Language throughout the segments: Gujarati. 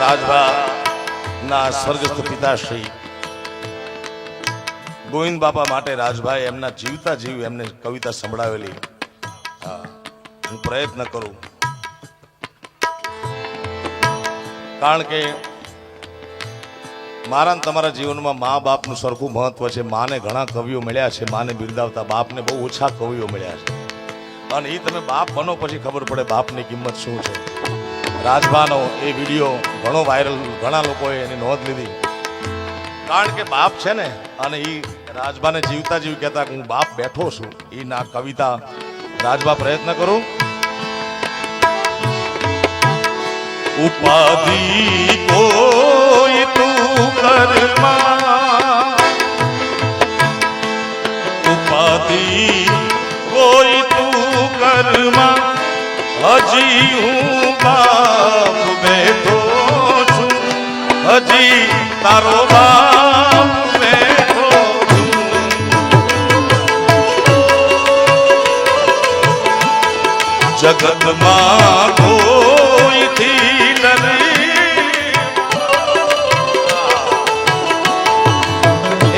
રાજભા ના સ્વર્ગસ્થ પિતાશ્રી ગોવિંદ બાપા માટે રાજભાઈ એમના જીવતા જીવ એમને કવિતા સંભળાવેલી. હું પ્રયત્ન કરું, કારણ કે મારા ને તમારા જીવનમાં મા બાપનું સરખું મહત્વ છે. માને ઘણા કવિઓ મળ્યા છે, માને બિરદાવતા. બાપને બહુ ઓછા કવિઓ મળ્યા છે, અને એ તમે બાપ બનો પછી ખબર પડે બાપની કિંમત શું છે. રાજભાનો એ વિડીયો ઘણો વાયરલ, ઘણા લોકોએ એની નોંધ લીધી, કારણ કે બાપ છે ને, અને એ રાજભાને જીવતા જીવ કહેતા હું બાપ બેઠો છું. એ ના કવિતા રાજભા પ્રયત્ન કરું. ઉપાધિ કોઈ તું કરમાં, ઉપાધિ કોઈ તું કરમાં, હજી હું બાપ બેઠો છું, હજી તારો બાપ બેઠો છું. જગતમાં કોઈથી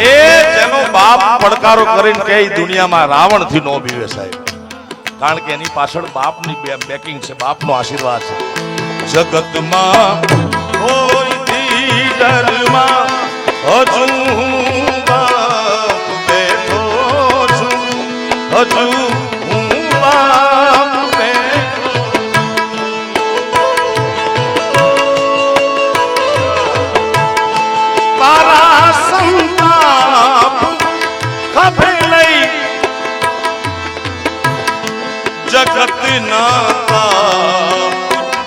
એ જેનો બાપ પડકારો કરીને કે દુનિયામાં રાવણ થી નો બીવે સાહેબ, કારણ કે એની પાછળ બાપની બેકિંગ છે, બાપનો આશીર્વાદ છે. જગતમાં કોઈથી ડરમાં, હજુ હું બાપ બેઠો છું, હજુ હું બાપ બેઠો. તારા સંતાપ ખભે લઈ જગત ના તાપ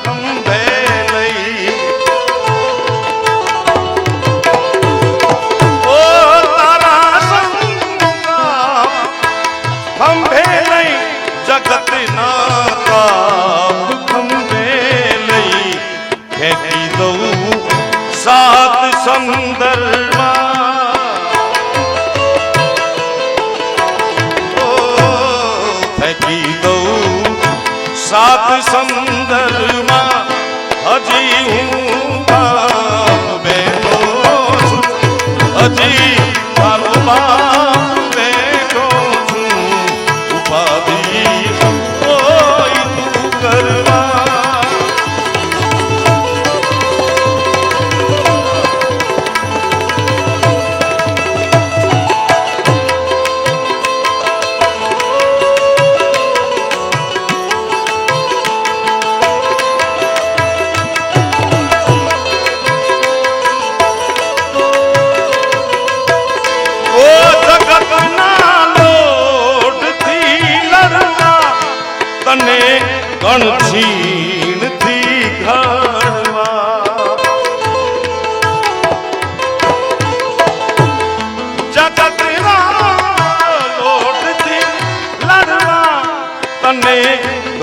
ખંભે લઈ, ઓ તારા સંતાપ ખંભે લઈ જગત ના તાપ ખંભે લઈ, ફેંકી દઉં સાત સમંદરમાં, ફેંકી દઉં સાત સમંદરમાં, હજી હું બાપ બેઠો છું, હજી તારો બાપ બેઠો છું. ઉપાધિ કોઈ તું કરવા, ગણછીણથી ઘડવા, જગતના લોટથી લડવા, તને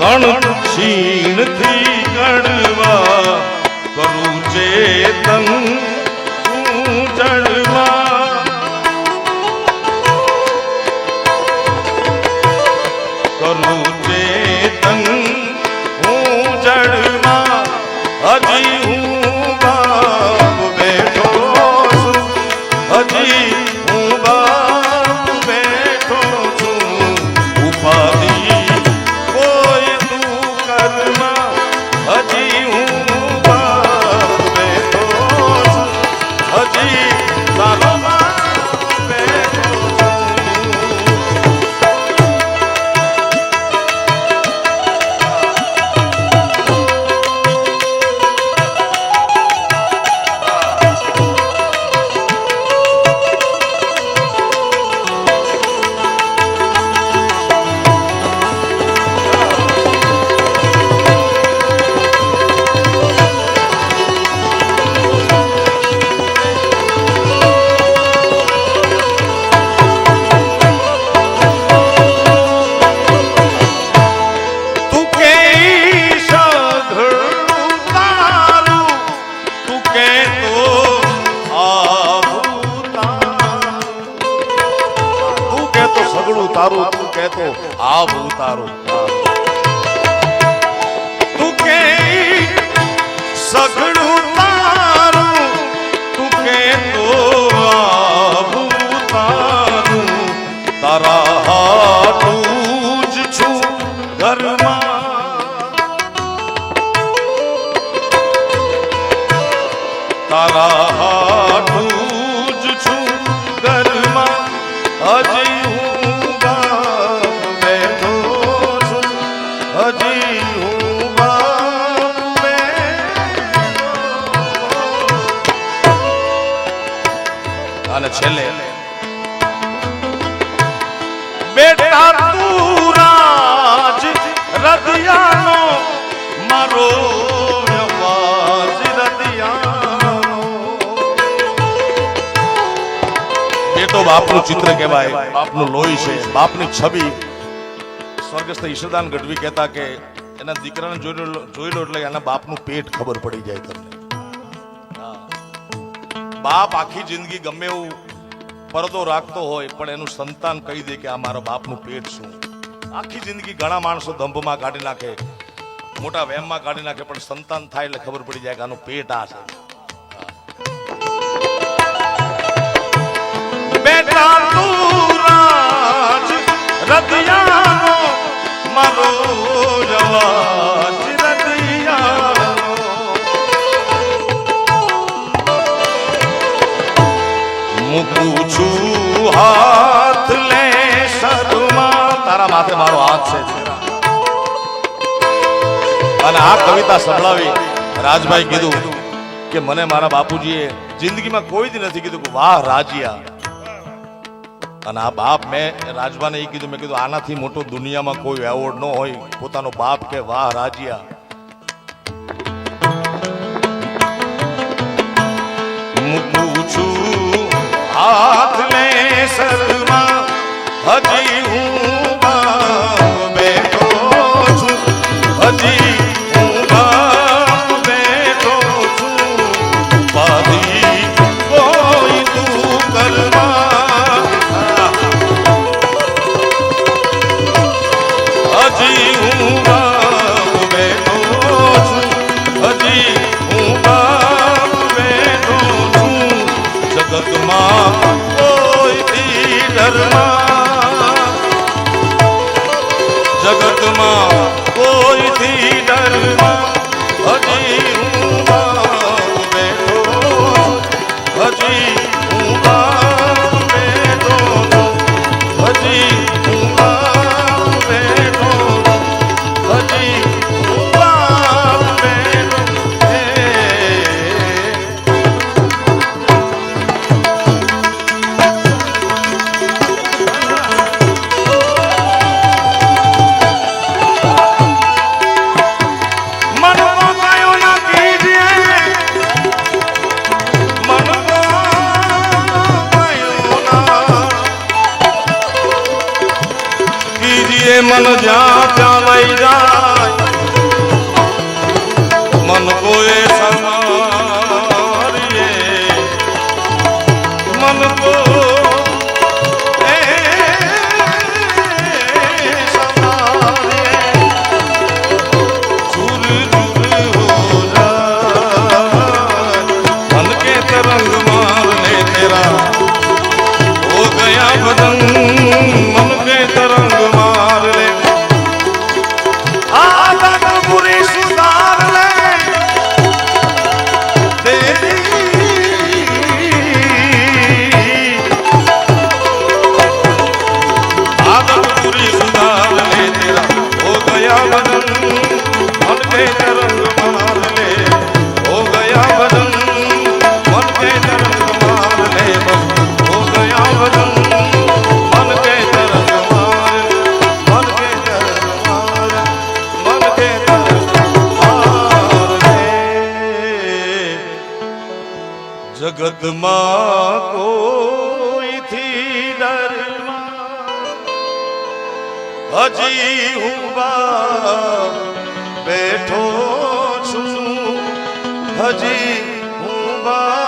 ગણછીણથી ઘડવા, કરું ચેતન તું જડવા, કરું ચેતન જડમાં, હજી હું બાપ બેઠો છું, હજી હું બાપ બેઠો છું. ઉપાધિ કોઈ તું કરમાં, હજી હું બાપ બેઠો છું, હજી તારો બાપ બેઠો છું. તારું તું કહેતો આવું તારું તું કે સગડું તારા હાથું જ છું ઘરમાં હજી હું બાપ બેઠો છું હજી હું બાપ બેઠો. અને છેલ્લે બેટા તું રાજ રદિયાનો મારો અવાજ રદિયાનો. બેટો બાપનું ચિત્ર કહેવાય, બાપનું લોહી છે, બાપની છબી. સ્વર્ગસ્થ ઈશ્વરદાન ગઢવી કહેતા કે એના દીકરાને જોઈ લો એટલે એના બાપનું પેટ ખબર પડી જાય તમને. બાપ આખી જિંદગી ગમે એવું પરદો રાખતો હોય પણ એનું સંતાન કહી દે કે આ મારા બાપનું પેટ શું. આખી જિંદગી ઘણા માણસો દંભમાં કાઢી નાખે, મોટા વહેમમાં કાઢી નાખે, પણ સંતાન થાય એટલે ખબર પડી જાય કે આનું પેટ આ છે. બેટા તું રાજ રદિયાનો મારો અવાજ રદિયાનો. મૂકું છું હાથ લે શરૂમાં, તારા માથે મારો હાથ છે. અને આ કવિતા સંભળાવી રાજભાઈ કીધું કે મને મારા બાપુજીએ જિંદગીમાં કોઈ દી નથી કીધું કે વાહ રાજિયા. અને આ બાપ મેં રાજભાને એ કીધું, મેં કીધું આનાથી મોટો દુનિયામાં કોઈ એવોર્ડ ન હોય પોતાનો બાપ કે વાહ રાજિયા. મૂકું છું હાથ લે શરમાં હજી હું બાપ બેઠો છું હજી હું બાપ બેઠો છું. પાધી કોઈ તું કરવા હજી હું બાપ બેઠો છું હજી હું બાપ બેઠો છું. જગતમાં કોઈથી ડરમાં જગતમાં કોઈથી ડરમાં હજી હું બાપ બેઠો હજી હું બાપ બેઠો હજી હું બાપ બેઠો હજી હું બાપ બેઠો. મન જ્યાં ત્યાં લઈ જાય મન કોએ સમારીએ મન કો સમારીએ ચૂર ચૂર હો જાય મન કે तरंग मार ले तेरा हो गया बदन मन के तरंग मार ले आदत बुरी सुधार ले तेरी आदत बुरी सुधार ले तेरा हो गया बदन मन के तरंग मार ले हो गया बदन मन के तरंग मार ले बस हो गया बदन मन के तरंग मार मन के तरंग मार मन के तरंग मार ले जगत मां कोई थी डरमा हजी हूँ बाप बैठो छू हजी हूँ बाप